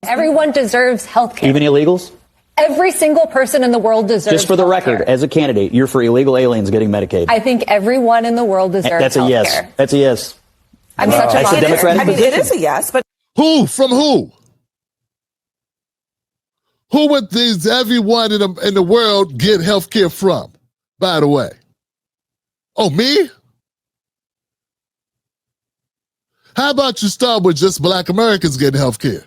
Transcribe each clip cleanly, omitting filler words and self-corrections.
Everyone deserves health care. Even illegals? Every single person in the world deserves Just for the record, as a candidate, you're for illegal aliens getting Medicaid. I think everyone in the world deserves That's a yes. healthcare. That's a yes. I'm such a That's a Democratic position. It is a yes, but Who? From who? Who would these everyone in the world get health care from, by the way? Oh, me? How about you start with just black Americans getting health care?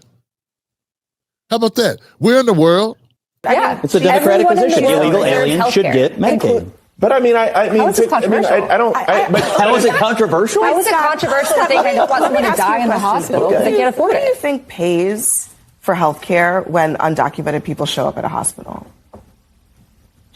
How about that? We're in the world. Yeah. It's a Democratic position. Illegal aliens should get Medicaid. But I mean, I mean, How is this controversial? but How is it controversial? How is it controversial if they don't want someone to die in the hospital because they can't afford who do you it? think pays for health care when undocumented people show up at a hospital?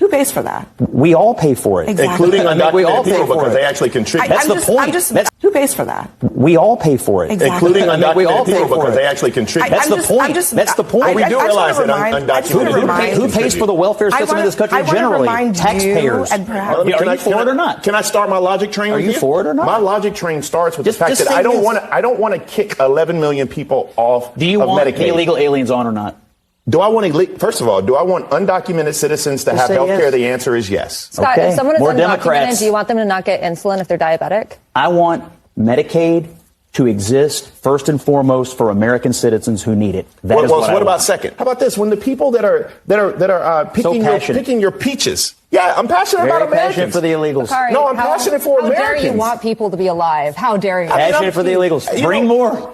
Who pays for that? We all pay for it. Exactly. including I mean, we all undocumented pay people for because it. they actually contribute. That's the point. Who pays for that? We all pay for it. Exactly. Including I mean, we all undocumented pay people for because it. they actually contribute. That's the point. That's the point. We do realize that undocumented Who pays for the welfare system in this country generally? Taxpayers. Are you for it or not? Can I start my logic train? Are with you for it or not? My logic train starts with Just- the fact just that say I don't want to kick 11 million people off. Do you of want Medicaid. the illegal aliens on or not? Do I want first of all, do I want undocumented citizens to Just have say health care? yes. The answer is yes. Scott, Okay. if someone is More undocumented, Democrats. do you want them to not get insulin if they're diabetic? I want Medicaid to exist first and foremost for American citizens who need it. That is what I What about want. second? How about this? When the people that are passionate. picking your peaches. Yeah, I'm passionate Very about Americans. passionate for the illegals. Bakari, No, I'm passionate for How Americans. dare you want people to be alive? How dare you? Passionate for the illegals. You Bring know- more.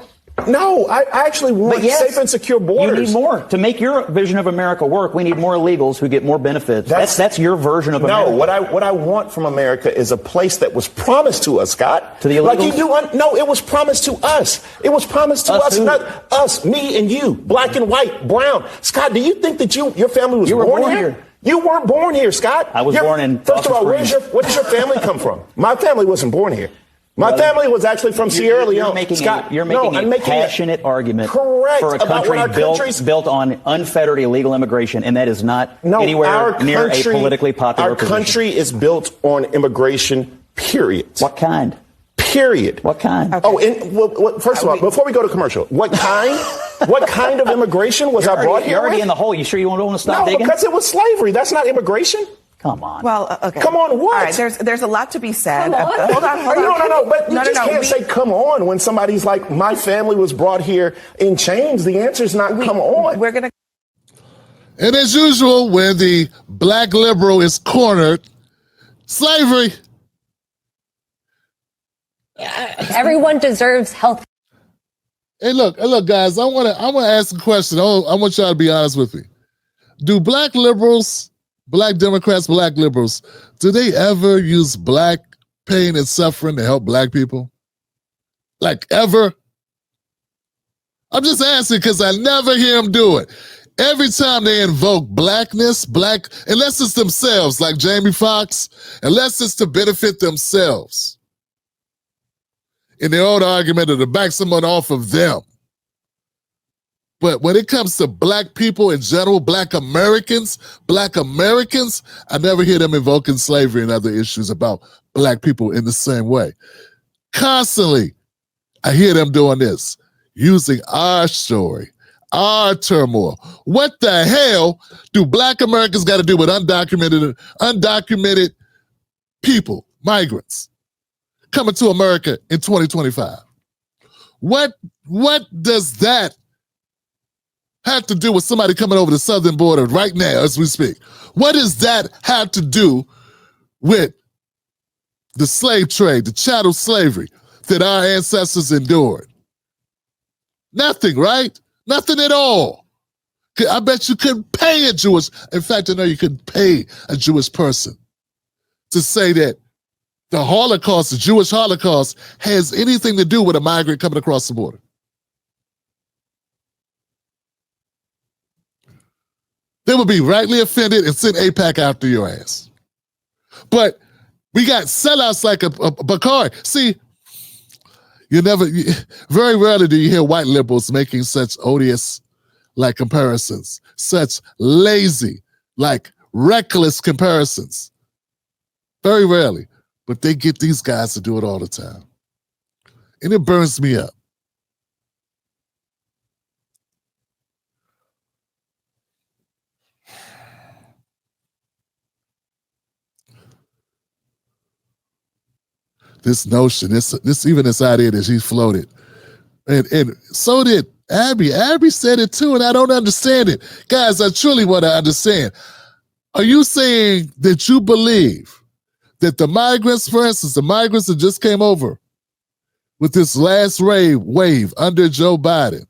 No, I actually want But yes, safe and secure borders. You need more. To make your vision of America work, we need more illegals who get more benefits. That's your version of America. No, what I want from America is a place that was promised to us, Scott. To the illegals? Like you do. No, it was promised to us. It was promised to us, who? not us, me and you, black and white, brown. Scott, do you think that your family was You were born born here? here. You weren't born here, Scott. I was born in First of all, Dawson Springs. where does your family come from? My family wasn't born here. My family was actually from Sierra Leone. You're making Scott, a passionate argument correct for a about country what our country's built on unfettered illegal immigration, and that is not No, anywhere our near country, a politically popular Our position. country is built on immigration, period. What kind? Period. What kind? Oh, and first of all, before we go to commercial, what kind? What kind of immigration was I brought here? You're already with? in the hole. You sure you don't want to stop No, digging? because it was slavery. That's not immigration. Come on. Well, okay. Come on, what? All right, there's a lot to be said. Come on. Hold on. No. But you can't say "come on" when somebody's like, "My family was brought here in chains." The answer is not "come on." We're gonna. And as usual, when the black liberal is cornered, slavery. Everyone deserves health. Hey, look, guys. I want to ask a question. I want y'all to be honest with me. Do black liberals, black Democrats, black liberals, do they ever use black pain and suffering to help black people? Like ever? I'm just asking because I never hear them do it. Every time they invoke blackness, unless it's themselves, like Jamie Foxx, unless it's to benefit themselves. In their old argument or to back someone off of them. But when it comes to black people in general, black Americans, I never hear them invoking slavery and other issues about black people in the same way. Constantly, I hear them doing this, using our story, our turmoil. What the hell do black Americans got to do with undocumented people, migrants, coming to America in 2025? What does that have to do with somebody coming over the southern border right now as we speak? What does that have to do with the slave trade, the chattel slavery that our ancestors endured? Nothing, right? Nothing at all. I bet you couldn't pay a Jewish, in fact, I know you couldn't pay a Jewish person to say that the Holocaust, the Jewish Holocaust, has anything to do with a migrant coming across the border. They would be rightly offended and send AIPAC after your ass. But we got sellouts like a Bakari. See, very rarely do you hear white liberals making such odious like comparisons, such lazy, like reckless comparisons. Very rarely. But they get these guys to do it all the time. And it burns me up. this notion, this idea that she floated. And so did Abby. Abby said it too, and I don't understand it. Guys, I truly want to understand. Are you saying that you believe that the migrants, for instance, the migrants that just came over with this last wave under Joe Biden,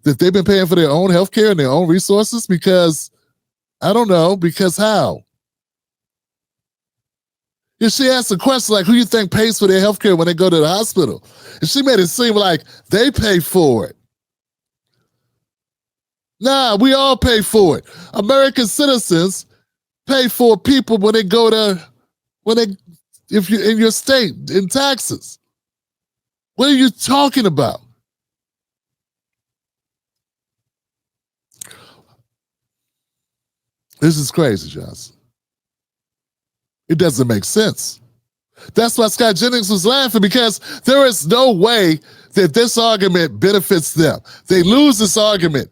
that they've been paying for their own health care and their own resources? Because, I don't know, because how? If she asked a question like, who you think pays for their health care when they go to the hospital? And she made it seem like they pay for it. Nah, we all pay for it. American citizens pay for people when they go to, if you're in your state, in taxes. What are you talking about? This is crazy, Johnson. It doesn't make sense. That's why Scott Jennings was laughing, because there is no way that this argument benefits them. They lose this argument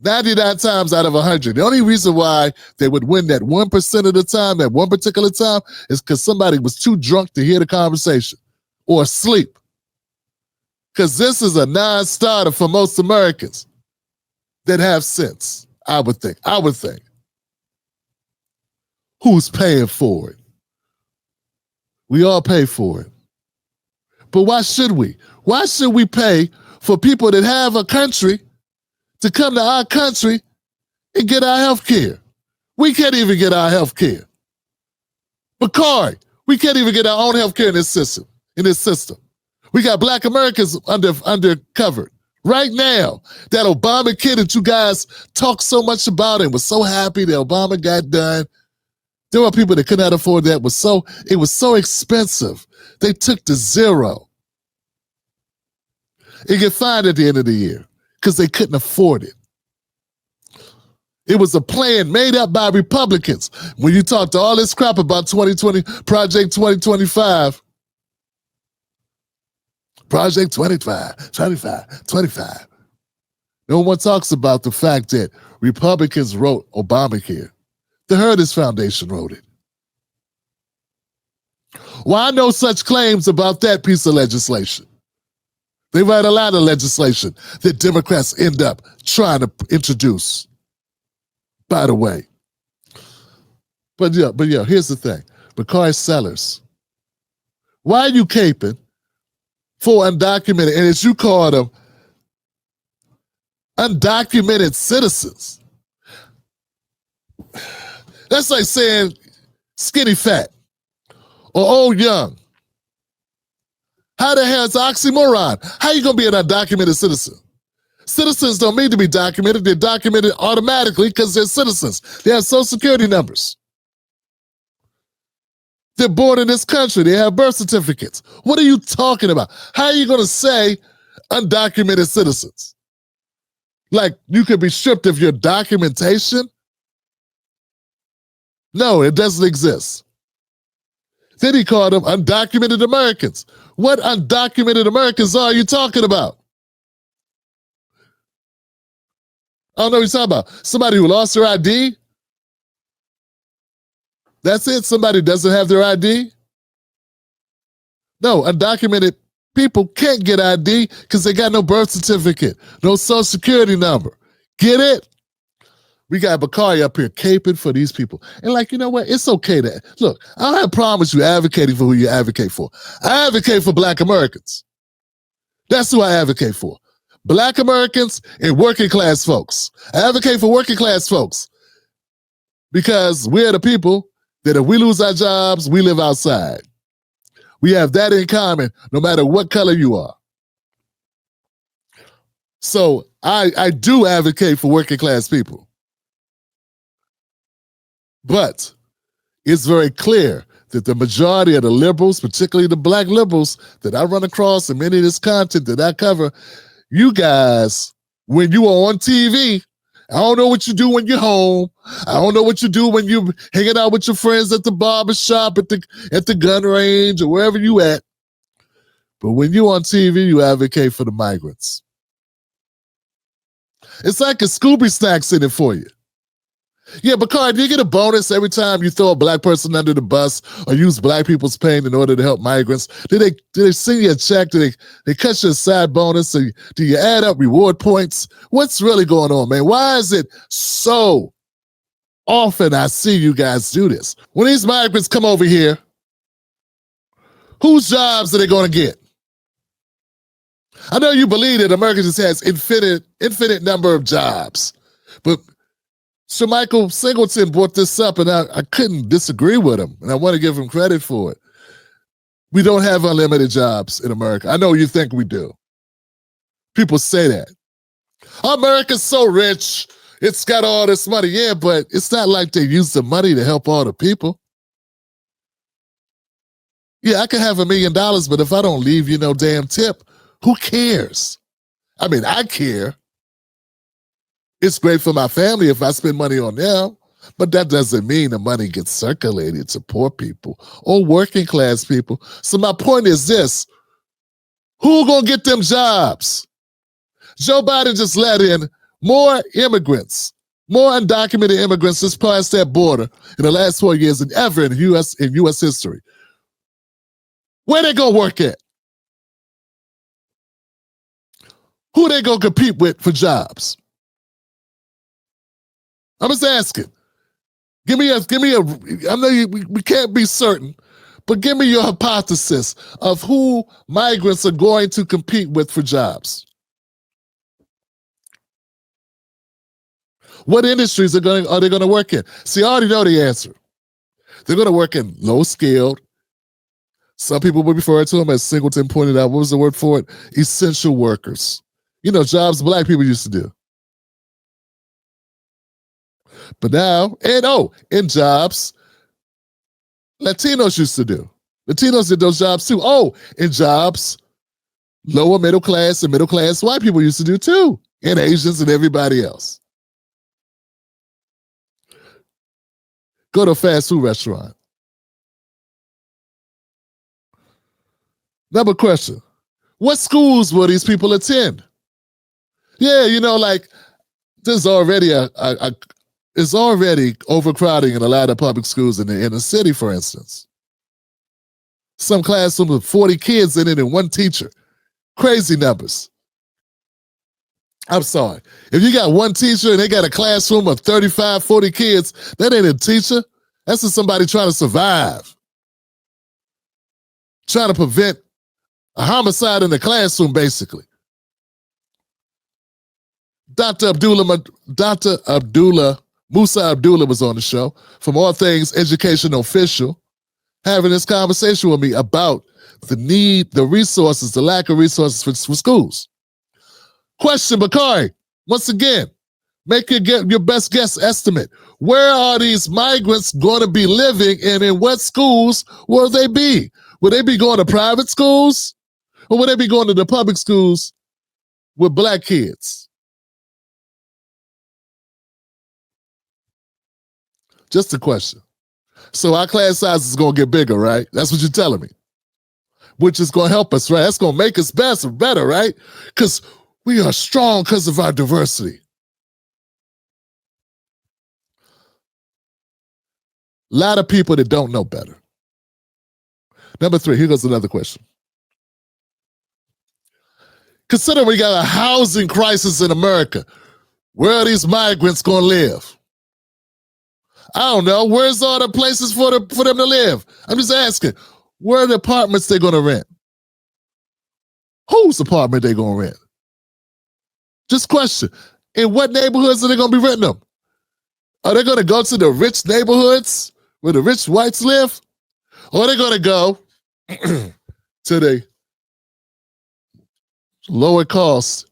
99 times out of 100. The only reason why they would win that 1% of the time, at one particular time, is because somebody was too drunk to hear the conversation or asleep. Because this is a non-starter for most Americans that have sense, I would think. Who's paying for it? We all pay for it. But why should we? Why should we pay for people that have a country to come to our country and get our health care? We can't even get our health care. Bakari, we can't even get our own health care in this system. We got Black Americans undercovered. Right now, that Obama kid that you guys talk so much about and was so happy that Obama got done. There were people that could not afford that. It was so expensive. They took to zero. It get fined at the end of the year because they couldn't afford it. It was a plan made up by Republicans. When you talk to all this crap about 2020, Project 2025, Project 25. No one talks about the fact that Republicans wrote Obamacare. The Heritage Foundation wrote it. Why no such claims about that piece of legislation? They write a lot of legislation that Democrats end up trying to introduce, by the way. But here's the thing. Bakari Sellers, why are you caping for undocumented, and as you call them, undocumented citizens? That's like saying skinny fat or old young. How the hell is oxymoron? How you gonna be an undocumented citizen? Citizens don't need to be documented. They're documented automatically because they're citizens. They have social security numbers. They're born in this country. They have birth certificates. What are you talking about? How are you gonna say undocumented citizens? Like you could be stripped of your documentation? No, it doesn't exist. Then he called them undocumented Americans. What undocumented Americans are you talking about? I don't know what you're talking about. Somebody who lost their ID? That's it? Somebody doesn't have their ID? No, undocumented people can't get ID because they got no birth certificate, no social security number. Get it? We got Bakari up here caping for these people. And you know what? It's okay to, look, I don't have a problem with you advocating for who you advocate for. I advocate for Black Americans. That's who I advocate for. Black Americans and working class folks. I advocate for working class folks because we're the people that if we lose our jobs, we live outside. We have that in common no matter what color you are. So I do advocate for working class people. But it's very clear that the majority of the liberals, particularly the Black liberals that I run across and many of this content that I cover, you guys, when you are on TV, I don't know what you do when you're home. I don't know what you do when you're hanging out with your friends at the barber shop, at the gun range, or wherever you at. But when you're on TV, you advocate for the migrants. It's like a Scooby snack's in it for you. Yeah, Bakari, do you get a bonus every time you throw a black person under the bus or use black people's pain in order to help migrants? Do they send you a check? Do they cut you a side bonus? Do you add up reward points? What's really going on, man? Why is it so often I see you guys do this? When these migrants come over here, whose jobs are they going to get? I know you believe that America just has infinite number of jobs, but Sir Michael Singleton brought this up, and I couldn't disagree with him, and I want to give him credit for it. We don't have unlimited jobs in America. I know you think we do. People say that. America's so rich, it's got all this money. Yeah, but it's not like they use the money to help all the people. Yeah, I could have $1 million, but if I don't leave you no damn tip, who cares? I mean, I care. It's great for my family if I spend money on them, but that doesn't mean the money gets circulated to poor people or working class people. So my point is this: who gonna get them jobs? Joe Biden just let in more immigrants, more undocumented immigrants just past that border in the last 4 years than ever in U.S. history. Where they gonna work at? Who they gonna compete with for jobs? I'm just asking. Give me a. I know we can't be certain, but give me your hypothesis of who migrants are going to compete with for jobs. What industries are they going to work in? See, I already know the answer. They're going to work in low skilled. Some people would refer to them, as Singleton pointed out. What was the word for it? Essential workers. You know, jobs black people used to do. But now, in jobs, Latinos used to do. Latinos did those jobs too. Oh, in jobs, lower middle class and middle class white people used to do too. And Asians and everybody else. Go to a fast food restaurant. Another question. What schools will these people attend? Yeah, you know, like there's already it's already overcrowding in a lot of public schools in the inner city, for instance. Some classroom with 40 kids in it and one teacher. Crazy numbers. I'm sorry. If you got one teacher and they got a classroom of 35, 40 kids, that ain't a teacher. That's just somebody trying to survive. Trying to prevent a homicide in the classroom, basically. Dr. Musa Abdullah was on the show from All Things Educational Official, having this conversation with me about the need, the resources, the lack of resources for schools. Question, Bakari, once again, make your best guess estimate. Where are these migrants going to be living and in what schools will they be? Will they be going to private schools or will they be going to the public schools with black kids? Just a question. So our class size is going to get bigger, right? That's what you're telling me. Which is going to help us, right? That's going to make us better, right? Because we are strong because of our diversity. A lot of people that don't know better. Number 3, here goes another question. Consider we got a housing crisis in America. Where are these migrants going to live? I don't know. Where's all the places for them to live? I'm just asking. Where are the apartments they're going to rent? Whose apartment they going to rent? Just question. In what neighborhoods are they going to be renting them? Are they going to go to the rich neighborhoods where the rich whites live? Or are they going to go to the lower cost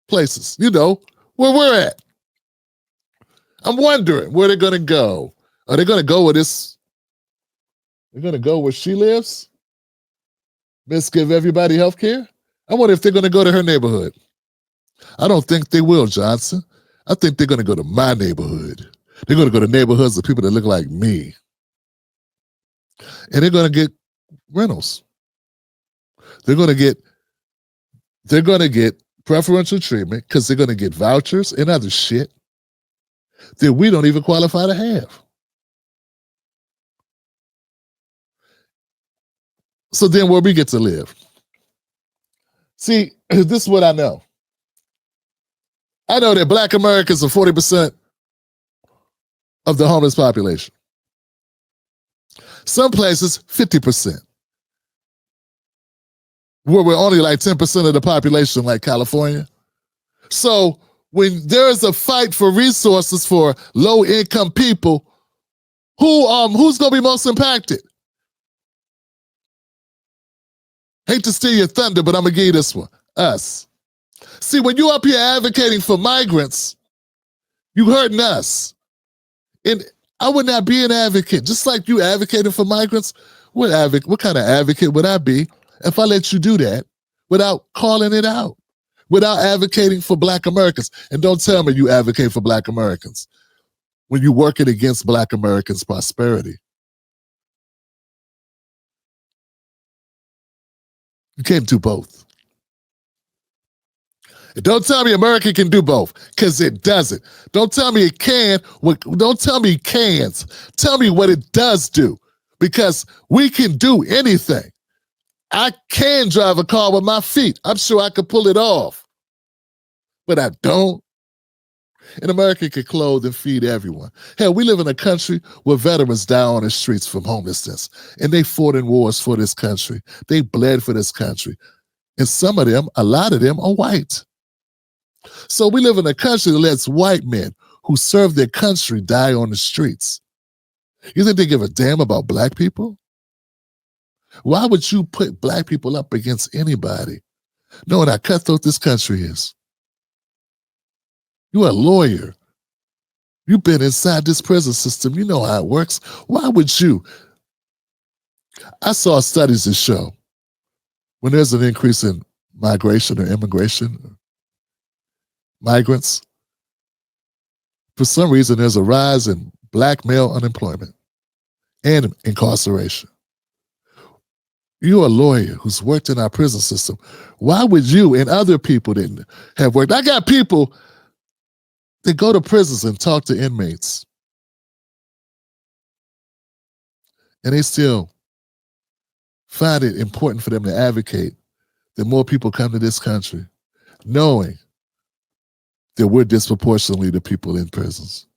places? You know, where we're at. I'm wondering where they're going to go. Are they going to go with this? They're going to go where she lives? Miss Give Everybody Health Care? I wonder if they're going to go to her neighborhood. I don't think they will, Johnson. I think they're going to go to my neighborhood. They're going to go to neighborhoods of people that look like me. And they're going to get rentals. They're going to get preferential treatment because they're going to get vouchers and other shit. that we don't even qualify to have. So then where we get to live? See, this is what I know. I know that Black Americans are 40% of the homeless population. Some places, 50%. Where we're only like 10% of the population, like California. So when there's a fight for resources for low-income people, who's going to be most impacted? Hate to steal your thunder, but I'm going to give you this one. Us. See, when you're up here advocating for migrants, you hurting us. And I would not be an advocate. Just like you advocated for migrants, what kind of advocate would I be if I let you do that without calling it out, without advocating for Black Americans? And don't tell me you advocate for Black Americans when you're working against Black Americans' prosperity. You can't do both. And don't tell me America can do both, because it doesn't. Don't tell me it can. Don't tell me it can't. Tell me what it does do, because we can do anything. I can drive a car with my feet. I'm sure I could pull it off, but I don't. And America can clothe and feed everyone. Hell, we live in a country where veterans die on the streets from homelessness, and they fought in wars for this country. They bled for this country. And some of them, a lot of them, are white. So we live in a country that lets white men who serve their country die on the streets. You think they give a damn about Black people? Why would you put Black people up against anybody, knowing how cutthroat this country is? You're a lawyer. You've been inside this prison system. You know how it works. Why would you? I saw studies that show when there's an increase in migration or immigration, migrants, for some reason there's a rise in Black male unemployment and incarceration. You're a lawyer who's worked in our prison system. Why would you and other people that have worked? I got people that go to prisons and talk to inmates, and they still find it important for them to advocate that more people come to this country, knowing that we're disproportionately the people in prisons.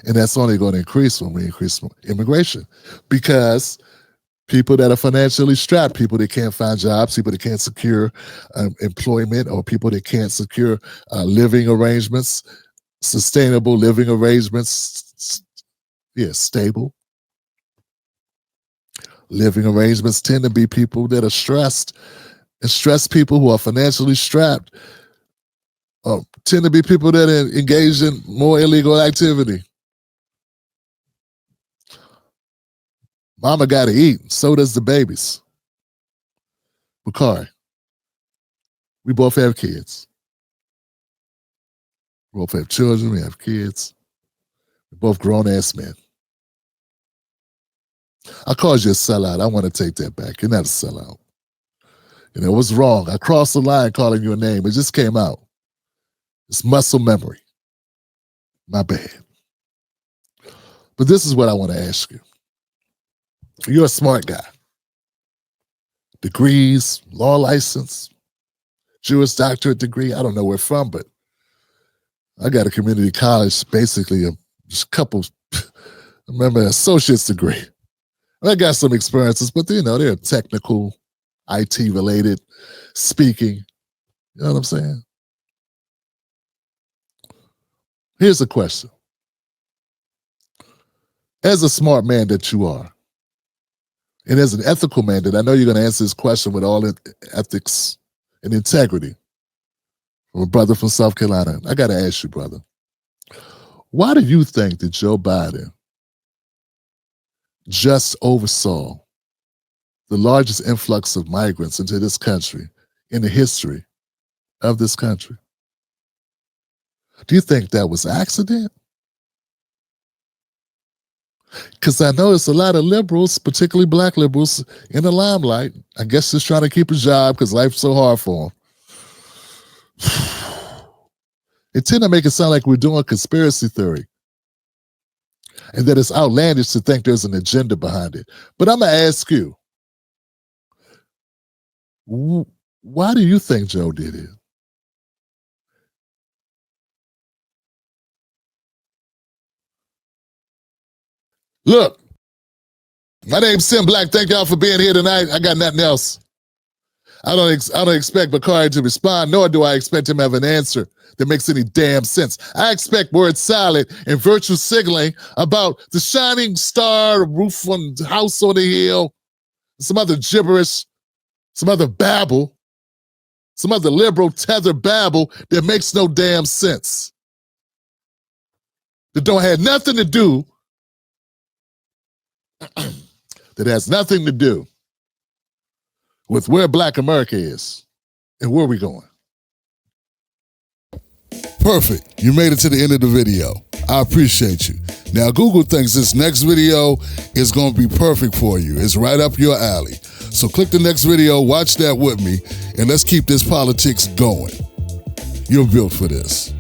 And that's only going to increase when we increase immigration, because people that are financially strapped, people that can't find jobs, people that can't secure employment, or people that can't secure living arrangements, sustainable living arrangements, stable living arrangements tend to be people that are stressed, and stressed people who are financially strapped tend to be people that are engaged in more illegal activity. Mama got to eat, so does the babies. Bakari, we both have kids. We both have children, we have kids. We're both grown-ass men. I called you a sellout. I want to take that back. You're not a sellout. You know, it was wrong. I crossed the line calling you a name. It just came out. It's muscle memory. My bad. But this is what I want to ask you. You're a smart guy. Degrees, law license, Jewish doctorate degree. I don't know where from, but I got a community college, basically just a couple, remember, an associate's degree. I got some experiences, but you know, they're technical, IT related, speaking. You know what I'm saying? Here's a question. As a smart man that you are, and as an ethical man that I know you're going to answer this question with all ethics and integrity, from a brother from South Carolina, I got to ask you, brother, why do you think that Joe Biden just oversaw the largest influx of migrants into this country in the history of this country? Do you think that was accident? Because I notice a lot of liberals, particularly Black liberals, in the limelight. I guess just trying to keep a job because life's so hard for them. It tend to make it sound like we're doing conspiracy theory and that it's outlandish to think there's an agenda behind it. But I'm going to ask you, why do you think Joe did it? Look, my name's Tim Black. Thank y'all for being here tonight. I got nothing else. I don't expect Bakari to respond, nor do I expect him to have an answer that makes any damn sense. I expect word salad and virtue signaling about the shining star, the roof on the house on the hill, some other gibberish, some other babble, some other liberal tether babble that makes no damn sense. That don't have nothing to do, that has nothing to do with where Black America is and where we going. Perfect. You made it to the end of the video. I appreciate you. Now, Google thinks this next video is going to be perfect for you. It's right up your alley. So click the next video, watch that with me, and let's keep this politics going. You're built for this.